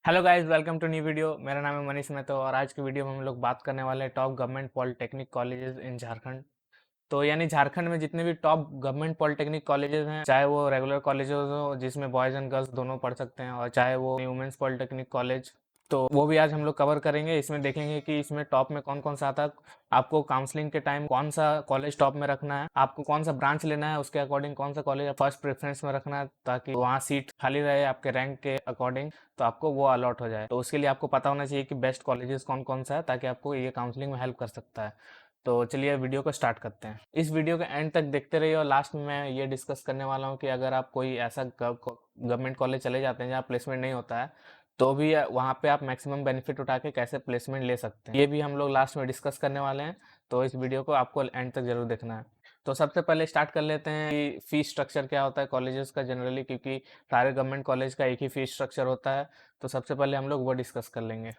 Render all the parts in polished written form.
Hello guys, welcome to new video. मेरा नाम है मनीष मेहतो और आज की वीडियो में हम लोग बात करने वाले हैं top government polytechnic colleges in Jharkhand. तो यानी झारखंड में जितने भी टॉप गवर्नमेंट पॉलिटेक्निक कॉलेजेस हैं, चाहे वो रेगुलर कॉलेजेस हो जिसमें बॉयज़ एंड गर्ल्स दोनों पढ़ सकते हैं, और चाहे वो वुमेंस पॉलिटेक्निक कॉलेज, तो वो भी आज हम लोग कवर करेंगे। इसमें देखेंगे कि इसमें टॉप में कौन कौन सा आता है, आपको काउंसलिंग के टाइम कौन सा कॉलेज टॉप में रखना है, आपको कौन सा ब्रांच लेना है, उसके अकॉर्डिंग कौन सा कॉलेज फर्स्ट प्रेफरेंस में रखना है ताकि वहाँ सीट खाली रहे आपके रैंक के अकॉर्डिंग, तो आपको वो अलॉट हो जाए। तो उसके लिए आपको पता होना चाहिए कि बेस्ट कॉलेजेस कौन कौन सा है ताकि आपको ये काउंसलिंग में हेल्प कर सकता है। तो चलिए वीडियो को स्टार्ट करते हैं। इस वीडियो के एंड तक देखते रहिए और लास्ट में मैं ये डिस्कस करने वाला हूँ कि अगर आप कोई ऐसा गवर्नमेंट कॉलेज चले जाते हैं जहाँ प्लेसमेंट नहीं होता है, तो भी वहाँ पे आप मैक्सिमम बेनिफिट उठा के कैसे प्लेसमेंट ले सकते हैं, ये भी हम लोग लास्ट में डिस्कस करने वाले हैं। तो इस वीडियो को आपको एंड तक जरूर देखना है। तो सबसे पहले स्टार्ट कर लेते हैं कि फीस स्ट्रक्चर क्या होता है कॉलेजेस का जनरली, क्योंकि सारे गवर्नमेंट कॉलेज का एक ही फीस स्ट्रक्चर होता है। तो सबसे पहले हम लोग वो डिस्कस कर लेंगे।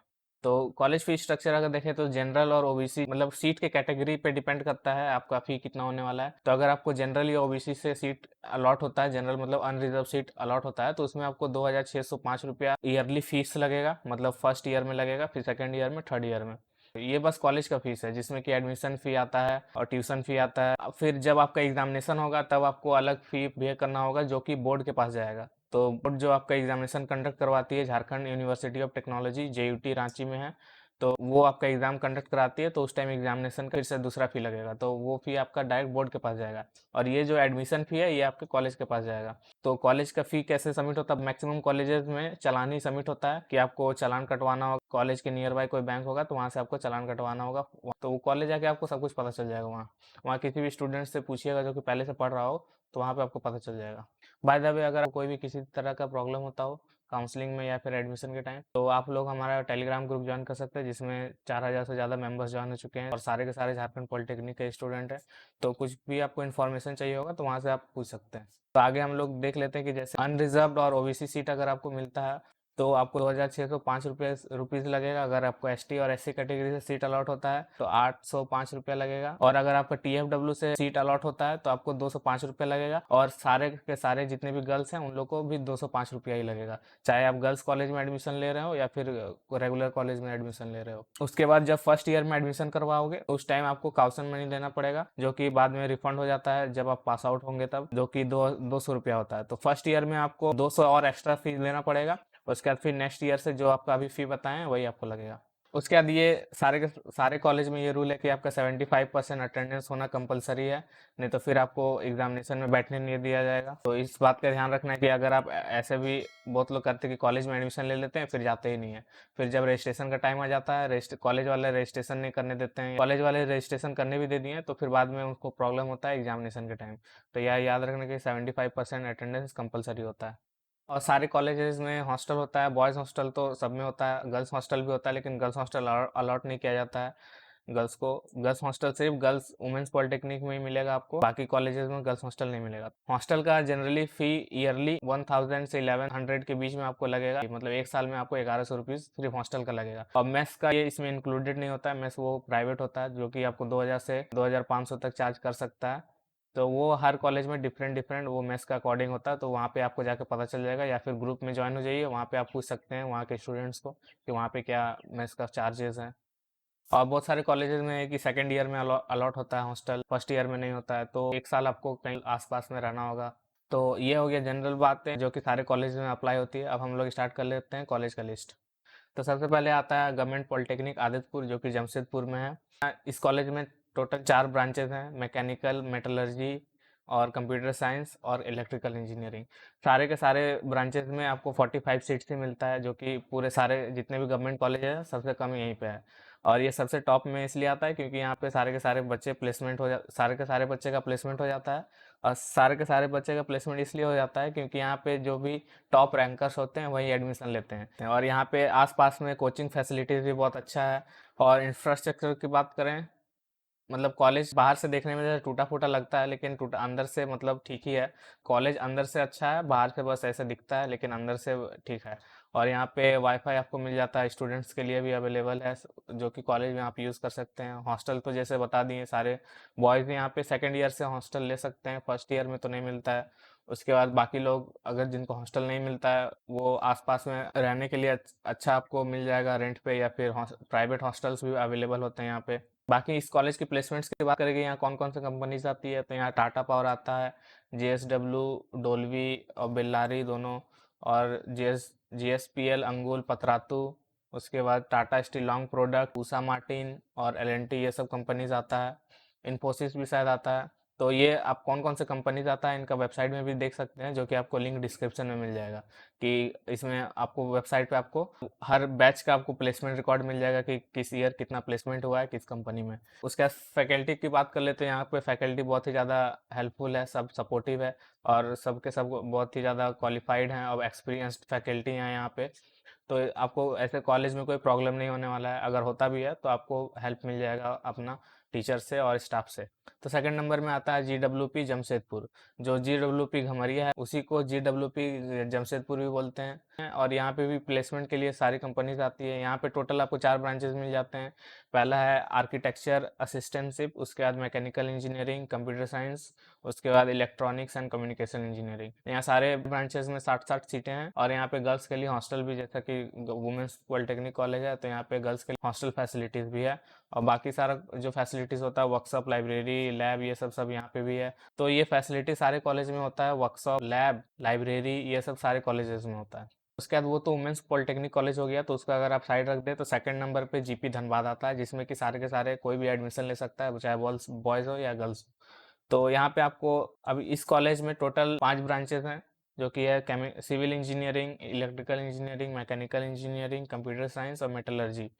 तो कॉलेज फीस स्ट्रक्चर अगर देखें तो जनरल और ओबीसी, मतलब सीट के कैटेगरी पे डिपेंड करता है आपका फी कितना होने वाला है। तो अगर आपको जनरल या ओबीसी से सीट अलॉट होता है, जनरल मतलब अनरिजर्व सीट अलॉट होता है, तो उसमें आपको 2605 रुपया ईयरली फीस लगेगा, मतलब फर्स्ट ईयर में लगेगा, फिर सेकेंड ईयर में, थर्ड ईयर में। ये बस कॉलेज का फीस है जिसमें कि एडमिशन फ़ी आता है और ट्यूशन फ़ी आता है। फिर जब आपका एग्जामिनेशन होगा तब आपको अलग फ़ी पे करना होगा जो कि बोर्ड के पास जाएगा। तो बोर्ड जो आपका एग्जामिनेशन कंडक्ट करवाती है, Jharkhand university of technology JUT Ranchi में है, तो वो आपका एग्ज़ाम कंडक्ट कराती है। तो उस टाइम एग्जामिनेशन का फिर से दूसरा फ़ी लगेगा, तो वो फ़ी आपका डायरेक्ट बोर्ड के पास जाएगा। और ये जो एडमिशन फ़ी है ये आपके कॉलेज के पास जाएगा। तो कॉलेज का फ़ी कैसे सबमिट होता है? मैक्सिमम कॉलेजेस में चालान ही सबमिट होता है कि आपको चालान कटवाना होगा। कॉलेज के नियर बाय कोई बैंक होगा तो वहाँ से आपको चालान कटवाना होगा। तो वो कॉलेज जाके आपको सब कुछ पता चल जाएगा। वहाँ वहाँ किसी भी स्टूडेंट से पूछिएगा जो कि पहले से पढ़ रहा हो, तो वहाँ पे आपको पता चल जाएगा। बाय द वे, अगर कोई भी किसी तरह का प्रॉब्लम होता हो काउंसलिंग में या फिर एडमिशन के टाइम, तो आप लोग हमारा टेलीग्राम ग्रुप ज्वाइन कर सकते हैं जिसमें 4000 से ज़्यादा मेंबर्स ज्वाइन हो चुके हैं और सारे के सारे झारखंड पॉलिटेक्निक के स्टूडेंट हैं। तो कुछ भी आपको इन्फॉर्मेशन चाहिए होगा तो वहाँ से आप पूछ सकते हैं। तो आगे हम लोग देख लेते हैं कि जैसे अनरिजर्व्ड और ओबीसी सीट अगर आपको मिलता है तो आपको 2605 रुपीज़ लगेगा। अगर आपको एसटी और एससी कैटेगरी से सीट अलॉट होता है तो 805 रुपया लगेगा। और अगर आपका टीएफडब्ल्यू से सीट अलॉट होता है तो आपको 205 रुपया लगेगा। और सारे के सारे जितने भी गर्ल्स हैं उन लोग को भी 205 रुपया ही लगेगा, चाहे आप गर्ल्स कॉलेज में एडमिशन ले रहे हो या फिर रेगुलर कॉलेज में एडमिशन ले रहे हो। उसके बाद जब फर्स्ट ईयर में एडमिशन करवाओगे उस टाइम आपको काउसन मनी देना पड़ेगा, जो कि बाद में रिफंड हो जाता है जब आप पास आउट होंगे तब, जो कि 200 रुपया होता है। तो फर्स्ट ईयर में आपको 200 और एक्स्ट्रा फीस देना पड़ेगा। उसके बाद फिर नेक्स्ट ईयर से जो आपका अभी फी बताएं वही आपको लगेगा। उसके बाद ये सारे के सारे कॉलेज में ये रूल है कि आपका 75% अटेंडेंस होना कंपलसरी है, नहीं तो फिर आपको एग्जामिनेशन में बैठने नहीं दिया जाएगा। तो इस बात का ध्यान रखना है कि अगर आप ऐसे भी बहुत लोग करते हैं कि कॉलेज में एडमिशन ले लेते हैं फिर जाते ही नहीं है। फिर जब रजिस्ट्रेशन का टाइम आ जाता है, कॉलेज वाले रजिस्ट्रेशन नहीं करने देते हैं, कॉलेज वाले रजिस्ट्रेशन करने भी दे दिए तो फिर बाद में उनको प्रॉब्लम होता है एग्जामिनेशन के टाइम। तो यह याद रखना कि 75% अटेंडेंस कंपलसरी होता है। और सारे कॉलेजेस में हॉस्टल होता है, बॉयज़ हॉस्टल तो सब में होता है, गर्ल्स हॉस्टल भी होता है, लेकिन गर्ल्स हॉस्टल अलॉट नहीं किया जाता है गर्ल्स को। गर्ल्स हॉस्टल सिर्फ गर्ल्स वुमेंस पॉलिटेक्निक में ही मिलेगा आपको, बाकी कॉलेजेस में गर्ल्स हॉस्टल नहीं मिलेगा। हॉस्टल का जनरली फी ईयरली 1000 से 1100 के बीच में आपको लगेगा, मतलब एक साल में आपको 1100 रुपीज़ सिर्फ हॉस्टल का लगेगा। और मेस का ये इसमें इंक्लूडेड नहीं होता है, मेस वो प्राइवेट होता है जो कि आपको 2000 से 2500 तक चार्ज कर सकता है। तो वो हर कॉलेज में डिफरेंट डिफरेंट वो मेस का अकॉर्डिंग होता है, तो वहाँ पे आपको जाके पता चल जाएगा, या फिर ग्रुप में ज्वाइन हो जाइए, वहाँ पे आप पूछ सकते हैं वहाँ के स्टूडेंट्स को कि वहाँ पे क्या मेस का चार्जेस हैं। और बहुत सारे कॉलेजेस में है कि सेकेंड ईयर में अलॉट होता है हॉस्टल, फर्स्ट ईयर में नहीं होता है, तो एक साल आपको कहीं आसपास में रहना होगा। तो ये हो गया जनरल बातें जो कि सारे कॉलेज में अप्लाई होती है। अब हम लोग स्टार्ट कर लेते हैं कॉलेज का लिस्ट। तो सबसे पहले आता है गवर्नमेंट पॉलिटेक्निक आदितपुर, जो कि जमशेदपुर में है। इस कॉलेज में टोटल 4 ब्रांचेज हैं, मैकेनिकल, मेटलर्जी और कंप्यूटर साइंस और इलेक्ट्रिकल इंजीनियरिंग। सारे के सारे ब्रांचेज में आपको 45 सीट्स ही मिलता है, जो कि पूरे सारे जितने भी गवर्नमेंट कॉलेज है सबसे कम यहीं पे है। और ये सबसे टॉप में इसलिए आता है क्योंकि यहाँ पे सारे के सारे बच्चे प्लेसमेंट सारे के सारे बच्चे का प्लेसमेंट हो जाता है। और सारे के सारे बच्चे का प्लेसमेंट इसलिए हो जाता है क्योंकि यहाँ पे जो भी टॉप रैंकर्स होते हैं वही एडमिशन लेते हैं। और यहाँ पे आसपास में कोचिंग फैसिलिटीज़ भी बहुत अच्छा है। और इंफ्रास्ट्रक्चर की बात करें, मतलब कॉलेज बाहर से देखने में जैसे टूटा फूटा लगता है लेकिन टूटा अंदर से मतलब ठीक ही है। कॉलेज अंदर से अच्छा है, बाहर से बस ऐसे दिखता है लेकिन अंदर से ठीक है। और यहाँ पे वाईफाई आपको मिल जाता है, स्टूडेंट्स के लिए भी अवेलेबल है, जो कि कॉलेज में आप यूज़ कर सकते हैं। हॉस्टल तो जैसे बता दिए सारे बॉयज़ यहाँ पे सेकेंड ईयर से हॉस्टल ले सकते हैं, फर्स्ट ईयर में तो नहीं मिलता है। उसके बाद बाकी लोग अगर जिनको हॉस्टल नहीं मिलता है वो आसपास में रहने के लिए अच्छा आपको मिल जाएगा रेंट पे, या फिर प्राइवेट हॉस्टल्स भी अवेलेबल होते हैं यहाँ पे। बाकी इस कॉलेज की प्लेसमेंट्स की बात करेंगे, यहाँ कौन कौन सी कंपनीज आती है, तो यहाँ टाटा पावर आता है, JSW, डोल्वी और बेल्लारी दोनों, और GSPL, अंगुल, पतरातू, उसके बाद Tata steel long product, Usha Martin और L&T, ये सब कंपनीज आता है। इन्फोसिस भी शायद आता है। तो ये आप कौन कौन से कंपनीज आता है इनका वेबसाइट में भी देख सकते हैं, जो कि आपको लिंक डिस्क्रिप्शन में मिल जाएगा। कि इसमें आपको वेबसाइट पे आपको हर बैच का आपको प्लेसमेंट रिकॉर्ड मिल जाएगा कि किस ईयर कितना प्लेसमेंट हुआ है किस कंपनी में। उसके बाद फैकल्टी की बात कर लेते हैं, यहाँ पे फैकल्टी बहुत ही ज़्यादा हेल्पफुल है, सब सपोर्टिव है, और सबके सब बहुत ही ज़्यादा क्वालिफाइड हैं और एक्सपीरियंस्ड फैकल्टी हैं यहाँ पे। तो आपको ऐसे कॉलेज में कोई प्रॉब्लम नहीं होने वाला है, अगर होता भी है तो आपको हेल्प मिल जाएगा अपना टीचर से और स्टाफ से। तो सेकंड नंबर में आता है GWP जमशेदपुर। जो GWP घमरिया है उसी को GWP जमशेदपुर भी बोलते हैं, और यहाँ पे भी प्लेसमेंट के लिए सारी कंपनीज आती है। यहाँ पे टोटल आपको 4 ब्रांचेस मिल जाते हैं। पहला है आर्किटेक्चर असिस्टेंटशिप, उसके बाद मैकेनिकल इंजीनियरिंग, कंप्यूटर साइंस, उसके बाद इलेक्ट्रॉनिक्स एंड कम्युनिकेशन इंजीनियरिंग। यहाँ सारे ब्रांचेस में 60-60 सीटें हैं, और यहाँ पे गर्ल्स के लिए हॉस्टल भी, जैसा कि वुमेंस पॉलिटेक्निक कॉलेज है तो यहाँ पे गर्ल्स के लिए हॉस्टल फैसिलिटीज़ भी है। और बाकी सारा जो फैसिलिटीज़ होता है, वर्कशॉप, लाइब्रेरी, लैब, ये सब यहाँ पे भी है। तो ये फैसिलिटी सारे कॉलेज में होता है, वर्कशॉप, लैब, लाइब्रेरी, ये सब सारे कॉलेजेस में होता है। उसके बाद वो तो वुमेंस पॉलिटेक्निक कॉलेज हो गया, तो उसका अगर आप साइड रख दें तो सेकंड नंबर पे GP धनबाद आता है, जिसमें कि सारे के सारे कोई भी एडमिशन ले सकता है, चाहे बॉयज़ हो या गर्ल्स। तो यहाँ पे आपको अभी इस कॉलेज में टोटल 5 ब्रांचेस हैं, जो कि है civil engineering, electrical engineering, mechanical engineering, computer science और मेटलर्जी।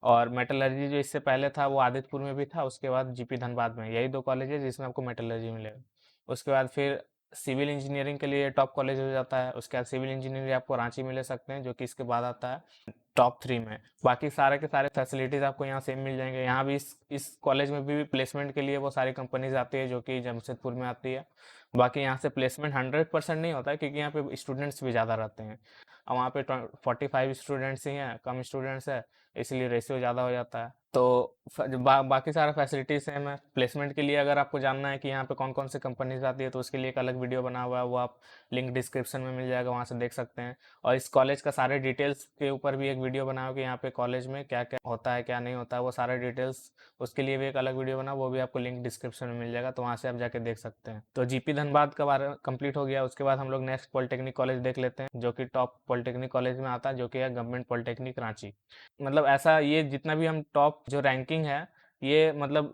और मेटलर्जी जो इससे पहले था वो आदितपुर में भी था, उसके बाद GP धनबाद में, यही 2 कॉलेज है जिसमें आपको मेटलर्जी मिलेगा। उसके बाद फिर सिविल इंजीनियरिंग के लिए टॉप कॉलेज हो जाता है, उसके बाद सिविल इंजीनियरिंग आपको रांची में ले सकते हैं, जो कि इसके बाद आता है टॉप 3 में। बाकी सारे के सारे फैसिलिटीज़ आपको यहाँ सेम मिल जाएंगे। यहाँ भी इस कॉलेज में भी प्लेसमेंट के लिए वो सारी कंपनीज आती है जो कि जमशेदपुर में आती है। बाकी यहाँ से प्लेसमेंट 100% नहीं होता है, क्योंकि यहाँ पे स्टूडेंट्स भी ज़्यादा रहते हैं, और वहाँ पे 45 स्टूडेंट्स ही हैं, कम स्टूडेंट्स है, इसलिए रेशियो ज़्यादा हो जाता है। तो बाकी सारा फैसिलिटीज सेम है। प्लेसमेंट के लिए अगर आपको जानना है कि यहाँ पे कौन कौन सी कंपनीज आती है, तो उसके लिए एक अलग वीडियो बना हुआ है, वो आप लिंक डिस्क्रिप्शन में मिल जाएगा, वहाँ से देख सकते हैं। और इस कॉलेज का सारे डिटेल्स के ऊपर भी एक वीडियो बना हो कि यहाँ पे कॉलेज में क्या क्या होता है क्या नहीं होता है, वो सारे डिटेल्स, उसके लिए भी एक अलग वीडियो बना, वो भी आपको लिंक डिस्क्रिप्शन में मिल जाएगा, तो वहाँ से आप जाके देख सकते हैं। तो GP धनबाद का बारे कंप्लीट हो गया। उसके बाद हम लोग नेक्स्ट पॉलिटेक्निक कॉलेज देख लेते हैं, जो कि टॉप पॉलिटेक्निक कॉलेज में आता है, जो कि है गवर्नमेंट पॉलिटेक्निक रांची। मतलब ऐसा, ये जितना भी हम टॉप जो रैंकिंग है, ये मतलब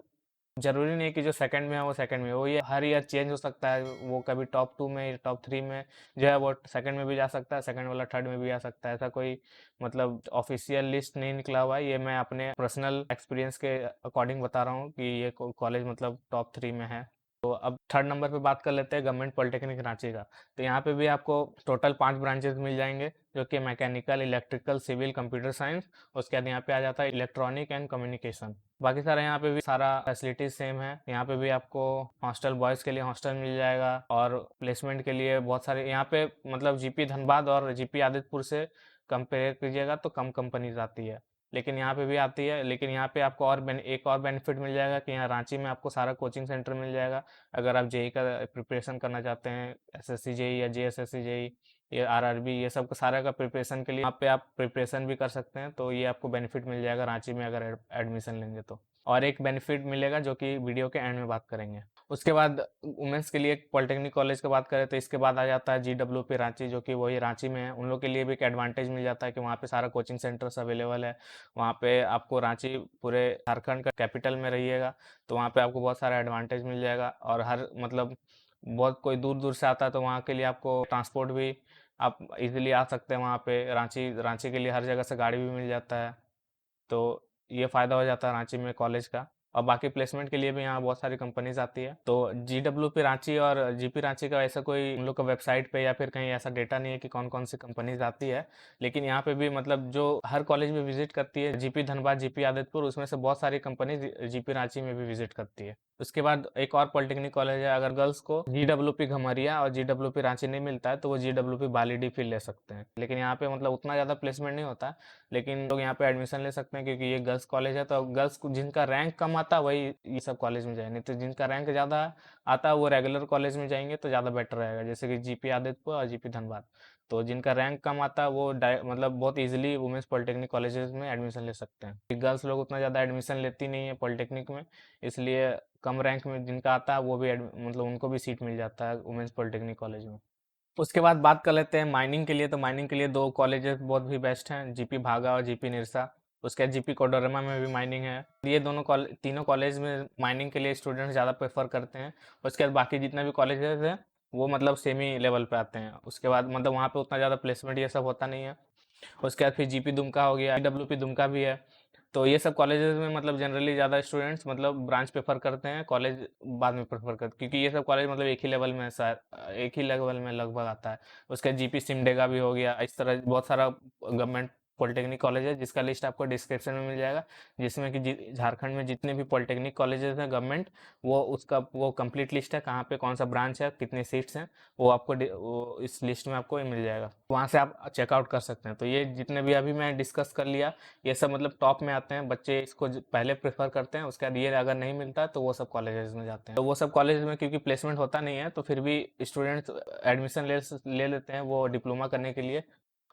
जरूरी नहीं कि जो सेकंड में है वो सेकंड में हो, ये हर ईयर चेंज हो सकता है। वो कभी टॉप 2 में, टॉप 3 में जो है वो सेकंड में भी जा सकता है, सेकंड वाला थर्ड में भी आ सकता है। ऐसा कोई मतलब ऑफिशियल लिस्ट नहीं निकला हुआ है, ये मैं अपने पर्सनल एक्सपीरियंस के अकॉर्डिंग बता रहा हूँ कि ये कॉलेज मतलब टॉप 3 में है। तो अब थर्ड नंबर पे बात कर लेते हैं गवर्नमेंट पॉलिटेक्निक रांची का। तो यहाँ पे भी आपको टोटल 5 ब्रांचेस मिल जाएंगे, जो कि mechanical, electrical, civil, computer science, उसके बाद यहाँ पे आ जाता है इलेक्ट्रॉनिक एंड कम्युनिकेशन। बाकी सारा यहाँ पे भी सारा फैसिलिटीज सेम है। यहाँ पे भी आपको हॉस्टल, बॉयज़ के लिए हॉस्टल मिल जाएगा, और प्लेसमेंट के लिए बहुत सारे यहाँ पे मतलब GP धनबाद और GP आदितपुर से कंपेयर कीजिएगा तो कम कंपनीज आती है, लेकिन यहाँ पे भी आती है। लेकिन यहाँ पे आपको एक और बेनिफिट मिल जाएगा कि यहाँ रांची में आपको सारा कोचिंग सेंटर मिल जाएगा। अगर आप JEE का प्रिपरेशन करना चाहते हैं, SSC JEE या JSSC JEE, ये RRB, ये सब का सारा का प्रिपरेशन के लिए यहाँ पे आप प्रिपरेशन भी कर सकते हैं, तो ये आपको बेनिफिट मिल जाएगा रांची में अगर एडमिशन लेंगे तो। और एक बेनिफिट मिलेगा जो कि वीडियो के एंड में बात करेंगे। उसके बाद वुमेंस के लिए एक पॉलिटेक्निक कॉलेज की बात करें तो इसके बाद आ जाता है GWP रांची, जो कि वही रांची में है। उन लोग के लिए भी एक एडवांटेज मिल जाता है कि वहाँ पे सारा कोचिंग सेंटर्स अवेलेबल है। वहाँ पे आपको रांची पूरे झारखंड का कैपिटल में रहिएगा, तो वहाँ पे आपको बहुत सारा एडवांटेज मिल जाएगा। और हर मतलब बहुत कोई दूर दूर से आता है, तो वहाँ के लिए आपको ट्रांसपोर्ट भी, आप इजीली आ सकते हैं वहाँ पे। रांची रांची के लिए हर जगह से गाड़ी भी मिल जाता है, तो ये फ़ायदा हो जाता है रांची में कॉलेज का। और बाकी प्लेसमेंट के लिए भी यहाँ बहुत सारी कंपनीज आती है। तो GWP रांची और GP रांची का ऐसा कोई उन लोग का वेबसाइट पे या फिर कहीं ऐसा डेटा नहीं है कि कौन कौन सी कंपनीज आती है, लेकिन यहाँ पे भी मतलब जो हर कॉलेज में विजिट करती है, GP धनबाद, GP आदितपुर, उसमें से बहुत सारी कंपनीज GP रांची में भी विजिट करती है। उसके बाद एक और पॉलिटेक्निक कॉलेज है, अगर गर्ल्स को जीडब्ल्यूपी घमरिया और जीडब्ल्यूपी रांची नहीं मिलता है तो वो जीडब्ल्यूपी बालीडीह फिर ले सकते हैं। लेकिन यहाँ पे मतलब उतना ज़्यादा प्लेसमेंट नहीं होता, लेकिन लोग यहाँ पे एडमिशन ले सकते हैं क्योंकि ये गर्ल्स कॉलेज है। तो गर्ल्स को जिनका रैंक कम आता है वही ये सब कॉलेज में जाए, नहीं तो जिनका रैंक ज़्यादा आता है वो रेगुलर कॉलेज में जाएंगे तो ज़्यादा बेटर रहेगा, जैसे कि जीपी आदित्यपुर और जीपी धनबाद। तो जिनका रैंक कम आता है वो मतलब बहुत इजीली वुमेंस पॉलिटेक्निक कॉलेजेस में एडमिशन ले सकते हैं। गर्ल्स लोग उतना ज़्यादा एडमिशन लेती नहीं है पॉलिटेक्निक में, इसलिए कम रैंक में जिनका आता है वो भी मतलब उनको भी सीट मिल जाता है वुमेंस पॉलिटेक्निक कॉलेज में। उसके बाद बात कर लेते हैं माइनिंग के लिए। तो माइनिंग के लिए दो कॉलेजेस बहुत भी बेस्ट हैं, जीपी भागा और जीपी निरसा। उसके बाद जीपी कोडरमा में भी माइनिंग है। ये दोनों तीनों कॉलेज में माइनिंग के लिए स्टूडेंट्स ज़्यादा प्रेफर करते हैं। उसके बाद बाकी जितने भी कॉलेजेस हैं वो मतलब सेमी लेवल पे आते हैं। उसके बाद मतलब वहाँ पे उतना ज़्यादा प्लेसमेंट ये सब होता नहीं है। उसके बाद फिर जीपी दुमका हो गया, डब्ल्यूपी दुमका भी है। तो ये सब कॉलेजेस में मतलब जनरली ज़्यादा स्टूडेंट्स मतलब ब्रांच प्रेफर करते हैं, कॉलेज बाद में प्रेफर करते, क्योंकि ये सब कॉलेज मतलब एक ही लेवल में शायद एक ही लेवल में लगभग आता है। उसके जीपी सिमडेगा भी हो गया, इस तरह बहुत सारा गवर्नमेंट पॉलिटेक्निक कॉलेज है जिसका लिस्ट आपको डिस्क्रिप्शन में मिल जाएगा, जिसमें कि झारखंड में जितने भी पॉलिटेक्निक कॉलेजेस हैं गवर्नमेंट, वो कंप्लीट लिस्ट है, कहाँ पे कौन सा ब्रांच है, कितनी सीट्स हैं, वो आपको वो इस लिस्ट में आपको मिल जाएगा, वहाँ से आप चेकआउट कर सकते हैं। तो ये जितने भी अभी मैं डिस्कस कर लिया ये सब मतलब टॉप में आते हैं, बच्चे इसको पहले प्रेफर करते हैं। उसके बाद ये अगर नहीं मिलता है तो वो सब कॉलेजेस में जाते हैं। तो वो सब कॉलेज में क्योंकि प्लेसमेंट होता नहीं है तो फिर भी स्टूडेंट्स एडमिशन ले लेते हैं वो डिप्लोमा करने के लिए।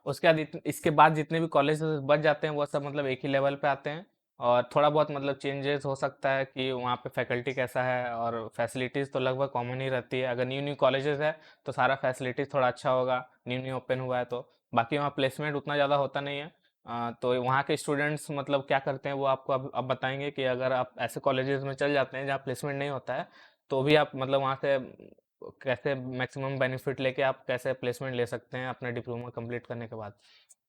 उसके बाद इसके बाद जितने भी कॉलेज बच जाते हैं वो सब मतलब एक ही लेवल पे आते हैं, और थोड़ा बहुत मतलब चेंजेस हो सकता है कि वहाँ पे फैकल्टी कैसा है, और फैसिलिटीज़ तो लगभग कॉमन ही रहती है। अगर न्यू न्यू कॉलेजेस है तो सारा फैसिलिटीज़ थोड़ा अच्छा होगा, न्यू न्यू ओपन हुआ है तो। बाकी वहाँ प्लेसमेंट उतना ज़्यादा होता नहीं है। तो वहाँ के स्टूडेंट्स मतलब क्या करते हैं वो आपको अब बताएंगे कि अगर आप ऐसे कॉलेजेस में चल जाते हैं जहाँ प्लेसमेंट नहीं होता है तो भी आप मतलब वहाँ से कैसे मैक्सिमम बेनिफिट लेके आप कैसे प्लेसमेंट ले सकते हैं अपने डिप्लोमा कंप्लीट करने के बाद।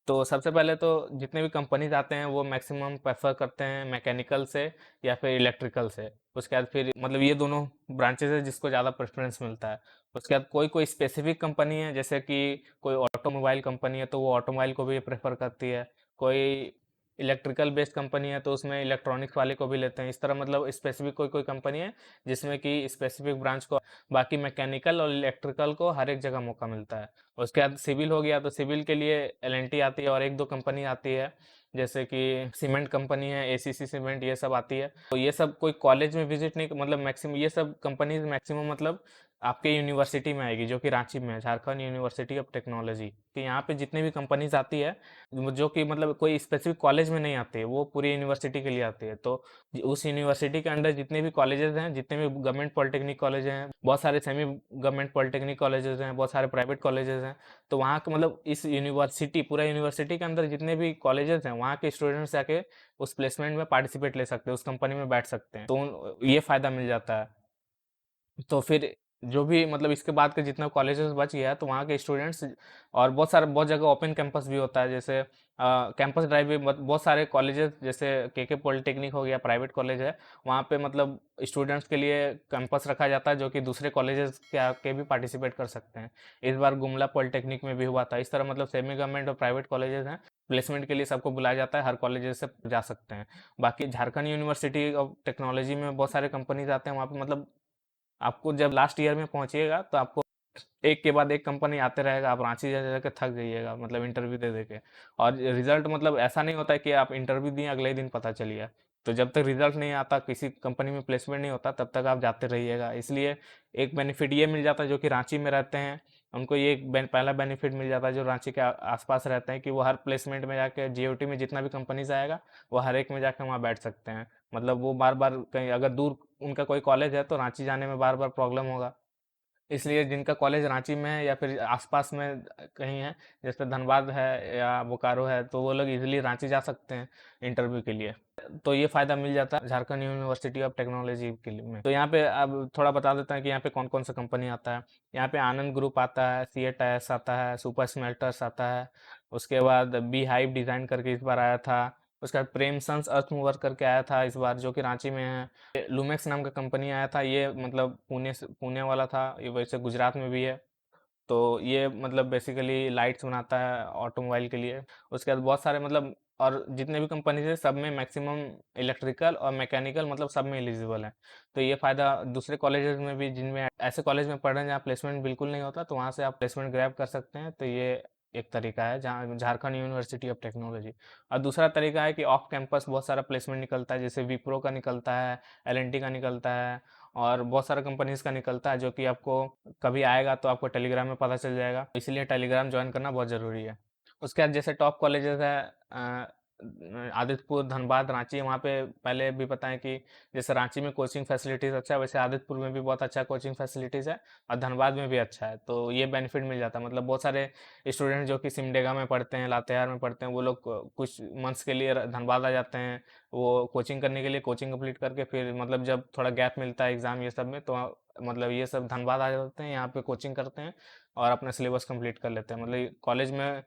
तो सबसे पहले तो जितने भी कंपनीज आते हैं वो मैक्सिमम प्रेफर करते हैं मैकेनिकल से या फिर इलेक्ट्रिकल से। उसके बाद फिर मतलब ये दोनों ब्रांचेस है जिसको ज़्यादा प्रेफरेंस मिलता है। उसके बाद कोई कोई स्पेसिफिक कंपनी है, जैसे कि कोई ऑटोमोबाइल कंपनी है तो वो ऑटोमोबाइल को भी प्रेफर करती है। कोई इलेक्ट्रिकल बेस्ड कंपनी है तो उसमें इलेक्ट्रॉनिक्स वाले को भी लेते हैं। इस तरह मतलब स्पेसिफिक कोई कोई कंपनी है जिसमें कि स्पेसिफिक ब्रांच को, बाकी मैकेनिकल और इलेक्ट्रिकल को हर एक जगह मौका मिलता है। उसके बाद सिविल हो गया, तो सिविल के लिए एलएनटी आती है और एक दो कंपनी आती है, जैसे कि सीमेंट कंपनी है, एसीसी सीमेंट, ये सब आती है। तो ये सब कोई कॉलेज में विजिट नहीं, मतलब मैक्सिमम ये सब कंपनीज मैक्सिमम मतलब आपके यूनिवर्सिटी में आएगी, जो कि रांची में है, झारखंड यूनिवर्सिटी ऑफ टेक्नोलॉजी। कि यहाँ पे जितने भी कंपनीज आती है जो कि मतलब कोई स्पेसिफिक कॉलेज में नहीं आती है, वो पूरी यूनिवर्सिटी के लिए आती है। तो उस यूनिवर्सिटी के अंडर जितने भी कॉलेजेस हैं, जितने भी गवर्नमेंट पॉलिटेक्निक कॉलेज हैं, बहुत सारे सेमी गवर्नमेंट पॉलिटेक्निक कॉलेजेस हैं, बहुत सारे प्राइवेट कॉलेजेस हैं। तो वहाँ के मतलब इस यूनिवर्सिटी पूरा यूनिवर्सिटी के अंदर जितने भी कॉलेजेस हैं वहाँ के स्टूडेंट्स जाके उस प्लेसमेंट में पार्टिसिपेट ले सकते हैं, उस कंपनी में बैठ सकते हैं, तो ये फ़ायदा मिल जाता है। तो फिर जो भी मतलब इसके बाद के जितना कॉलेजेस बच गया है तो वहाँ के स्टूडेंट्स, और बहुत जगह ओपन कैंपस भी होता है, जैसे कैंपस ड्राइव भी बहुत सारे कॉलेजेस, जैसे के पॉलिटेक्निक हो गया, प्राइवेट कॉलेज है, वहाँ पे मतलब स्टूडेंट्स के लिए कैंपस रखा जाता है जो कि दूसरे कॉलेजेस के आके भी पार्टिसिपेट कर सकते हैं। इस बार गुमला पॉलिटेक्निक में भी हुआ था। इस तरह मतलब सेमी गवर्नमेंट और प्राइवेट कॉलेजेस हैं, प्लेसमेंट के लिए सबको बुलाया जाता है, हर कॉलेजेस से जा सकते हैं। बाकी झारखंड यूनिवर्सिटी ऑफ टेक्नोलॉजी में बहुत सारे कंपनीज आते हैं, वहाँ पे मतलब आपको जब लास्ट ईयर में पहुंचिएगा तो आपको एक के बाद एक कंपनी आते रहेगा, आप रांची जा जाके थक जाइएगा मतलब इंटरव्यू दे दे के। और रिजल्ट मतलब ऐसा नहीं होता है कि आप इंटरव्यू दिए अगले ही दिन पता चलिए। तो जब तक रिजल्ट नहीं आता, किसी कंपनी में प्लेसमेंट नहीं होता, तब तक आप जाते रहिएगा। इसलिए एक बेनिफिट ये मिल जाता है जो कि रांची में रहते हैं उनको, ये एक पहला बेनिफिट मिल जाता है जो रांची के आसपास रहते हैं, कि वो हर प्लेसमेंट में जाके जीओटी में जितना भी कंपनीज आएगा वो हर एक में जाके वहाँ बैठ सकते हैं। मतलब वो बार बार कहीं अगर दूर उनका कोई कॉलेज है तो रांची जाने में बार बार प्रॉब्लम होगा। इसलिए जिनका कॉलेज रांची में है या फिर आसपास में कहीं है, जैसे धनबाद है या बोकारो है, तो वो लोग इजीली रांची जा सकते हैं इंटरव्यू के लिए। तो ये फ़ायदा मिल जाता है झारखंड यूनिवर्सिटी ऑफ टेक्नोलॉजी के लिए में। तो यहाँ पे अब थोड़ा बता देते हैं कि यहाँ पे कौन कौन सा कंपनी आता है। यहाँ पे आनंद ग्रुप आता है, सी ए टायर्स आता है, सुपर स्मेल्टर्स आता है। उसके बाद बी हाइव डिज़ाइन करके इस बार आया था। उसके बाद प्रेम सन्स अर्थ मूवर करके आया था इस बार, जो कि रांची में है। लूमेक्स नाम का कंपनी आया था, ये मतलब पुणे वाला था, ये वैसे गुजरात में भी है। तो ये मतलब बेसिकली लाइट्स बनाता है ऑटोमोबाइल के लिए। उसके बाद बहुत सारे मतलब और जितने भी कंपनीज है सब में मैक्सिमम इलेक्ट्रिकल और मैकेनिकल मतलब सब में एलिजिबल है। तो ये फ़ायदा दूसरे कॉलेजेस में भी, जिनमें ऐसे कॉलेज में पढ़ रहे हैं जहाँ प्लेसमेंट बिल्कुल नहीं होता, तो वहाँ से आप प्लेसमेंट ग्रैब कर सकते हैं। तो ये एक तरीका है जहाँ झारखंड यूनिवर्सिटी ऑफ टेक्नोलॉजी। और दूसरा तरीका है कि ऑफ कैंपस बहुत सारा प्लेसमेंट निकलता है, जैसे विप्रो का निकलता है, एल का निकलता है, और बहुत सारा कंपनीज का निकलता है, जो कि आपको कभी आएगा तो आपको टेलीग्राम में पता चल जाएगा। इसलिए टेलीग्राम ज्वाइन करना बहुत ज़रूरी है। उसके बाद जैसे टॉप कॉलेजेस है आदित्यपुर, धनबाद, रांची, वहाँ पे पहले भी पता है कि जैसे रांची में कोचिंग फैसिलिटीज़ अच्छा है, वैसे आदित्यपुर में भी बहुत अच्छा कोचिंग फैसिलिटीज़ है, और धनबाद में भी अच्छा है। तो ये बेनिफिट मिल जाता है, मतलब बहुत सारे स्टूडेंट जो कि सिमडेगा में पढ़ते हैं, लातेहार में पढ़ते हैं, वो लोग कुछ मंथ्स के लिए धनबाद आ जाते हैं, वो कोचिंग करने के लिए। कोचिंग कंप्लीट करके फिर मतलब जब थोड़ा गैप मिलता है एग्ज़ाम ये सब में, तो मतलब ये सब धनबाद आ जाते हैं, यहाँ पे कोचिंग करते हैं और अपना सिलेबस कंप्लीट कर लेते हैं। मतलब कॉलेज में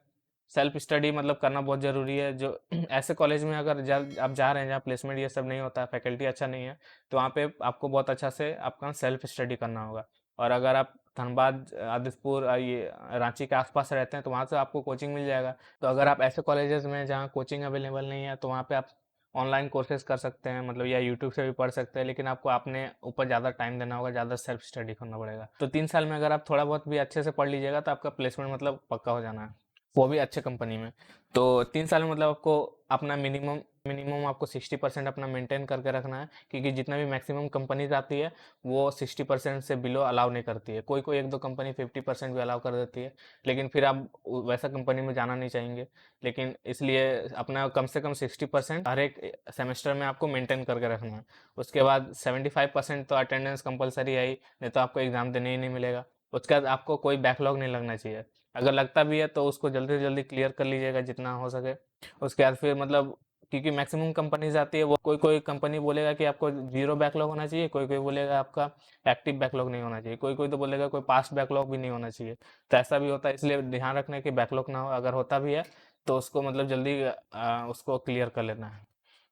सेल्फ स्टडी मतलब करना बहुत ज़रूरी है। जो ऐसे कॉलेज में अगर आप जा रहे हैं जहाँ प्लेसमेंट ये सब नहीं होता है, फैकल्टी अच्छा नहीं है, तो वहाँ पे आपको बहुत अच्छा से आपका सेल्फ स्टडी करना होगा। और अगर आप धनबाद, आदित्यपुर ये रांची के आसपास रहते हैं, तो वहाँ से आपको कोचिंग मिल जाएगा। तो अगर आप ऐसे कॉलेजेस में जहाँ कोचिंग अवेलेबल नहीं है, तो वहाँ पे आप ऑनलाइन कोर्सेज कर सकते हैं, मतलब या यूट्यूब से भी पढ़ सकते हैं, लेकिन आपको अपने ऊपर ज़्यादा टाइम देना होगा, ज़्यादा सेल्फ स्टडी करना पड़ेगा। तो 3 साल में अगर आप थोड़ा बहुत भी अच्छे से पढ़ लीजिएगा, तो आपका प्लेसमेंट मतलब पक्का हो जाना है, वो भी अच्छे कंपनी में। तो 3 साल में मतलब आपको अपना मिनिमम मिनिमम आपको 60% अपना मेंटेन करके रखना है, क्योंकि जितना भी मैक्सिमम कंपनीज आती है वो 60% से बिलो अलाउ नहीं करती है। कोई कोई एक दो कंपनी 50% भी अलाउ कर देती है, लेकिन फिर आप वैसा कंपनी में जाना नहीं चाहेंगे। लेकिन इसलिए अपना कम से कम 60% हर एक सेमेस्टर में आपको मेंटेन करके रखना है। उसके बाद 75% तो अटेंडेंस कंपलसरी है ही, नहीं तो आपको एग्ज़ाम देने ही नहीं मिलेगा। उसके बाद आपको कोई बैकलॉग नहीं लगना चाहिए, अगर लगता भी है तो उसको जल्दी से जल्दी क्लियर कर लीजिएगा जितना हो सके। उसके बाद फिर मतलब, क्योंकि मैक्सिमम कंपनीज आती है, वो कोई कोई कंपनी बोलेगा कि आपको जीरो बैकलॉग होना चाहिए, कोई कोई बोलेगा आपका एक्टिव बैकलॉग नहीं होना चाहिए, कोई कोई तो बोलेगा कोई पास्ट बैकलॉग भी नहीं होना चाहिए। तो ऐसा भी होता है, इसलिए ध्यान रखना है कि बैकलॉग ना हो। अगर होता भी है तो उसको मतलब जल्दी उसको क्लियर कर लेना है।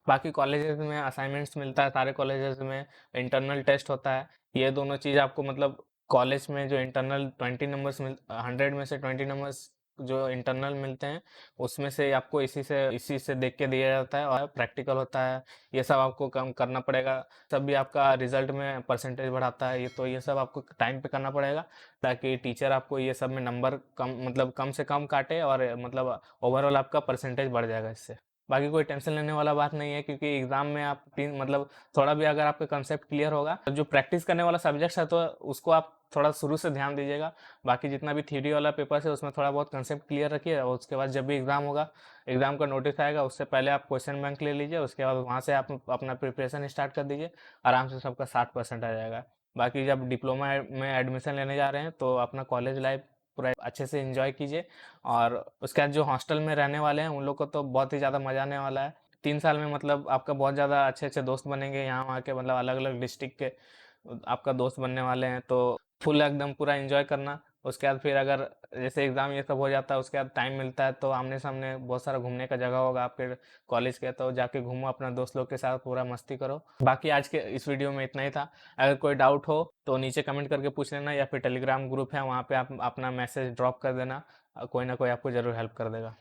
बाकी कॉलेजेस में असाइनमेंट्स मिलता है, सारे कॉलेजेस में इंटरनल टेस्ट होता है। ये दोनों चीज़ आपको मतलब कॉलेज में जो इंटरनल 20 नंबर्स 100 में से 20 नंबर्स जो इंटरनल मिलते हैं, उसमें से आपको इसी से देख के दिया जाता है, और प्रैक्टिकल होता है। ये सब आपको कम करना पड़ेगा। सब भी आपका रिजल्ट में परसेंटेज बढ़ाता है, ये तो ये सब आपको टाइम पे करना पड़ेगा, ताकि टीचर आपको ये सब में नंबर कम मतलब कम से कम काटे, और मतलब ओवरऑल आपका परसेंटेज बढ़ जाएगा इससे। बाकी कोई टेंशन लेने वाला बात नहीं है, क्योंकि एग्जाम में आप तीन मतलब थोड़ा भी अगर आपका कंसेप्ट क्लियर होगा, तो जो प्रैक्टिस करने वाला सब्जेक्ट है तो उसको आप थोड़ा शुरू से ध्यान दीजिएगा। बाकी जितना भी थ्योरी वाला पेपर है उसमें थोड़ा बहुत कंसेप्ट क्लियर रखिए, और उसके बाद जब भी एग्जाम होगा, एग्जाम का नोटिस आएगा, उससे पहले आप क्वेश्चन बैंक ले लीजिए। उसके बाद वहाँ से आप अपना प्रिपरेशन स्टार्ट कर दीजिए, आराम से सबका 60% आ जाएगा। बाकी जब डिप्लोमा में एडमिशन लेने जा रहे हैं, तो अपना कॉलेज लाइफ पूरा अच्छे से एंजॉय कीजिए। और उसके बाद जो हॉस्टल में रहने वाले हैं उन लोग को तो बहुत ही ज़्यादा मज़ा आने वाला है। 3 साल में मतलब आपका बहुत ज़्यादा अच्छे अच्छे दोस्त बनेंगे, यहाँ वहाँ के मतलब अलग अलग डिस्ट्रिक्ट के आपका दोस्त बनने वाले हैं, तो फुल एकदम पूरा एंजॉय करना। उसके बाद फिर अगर जैसे एग्ज़ाम ये सब हो जाता है, उसके बाद टाइम मिलता है, तो आमने सामने बहुत सारा घूमने का जगह होगा आपके कॉलेज के, तो जाके घूमो अपना दोस्त लोग के साथ, पूरा मस्ती करो। बाकी आज के इस वीडियो में इतना ही था। अगर कोई डाउट हो तो नीचे कमेंट करके पूछ लेना, या फिर टेलीग्राम ग्रुप है वहाँ पे आप अपना मैसेज ड्रॉप कर देना, कोई ना कोई आपको ज़रूर हेल्प कर देगा।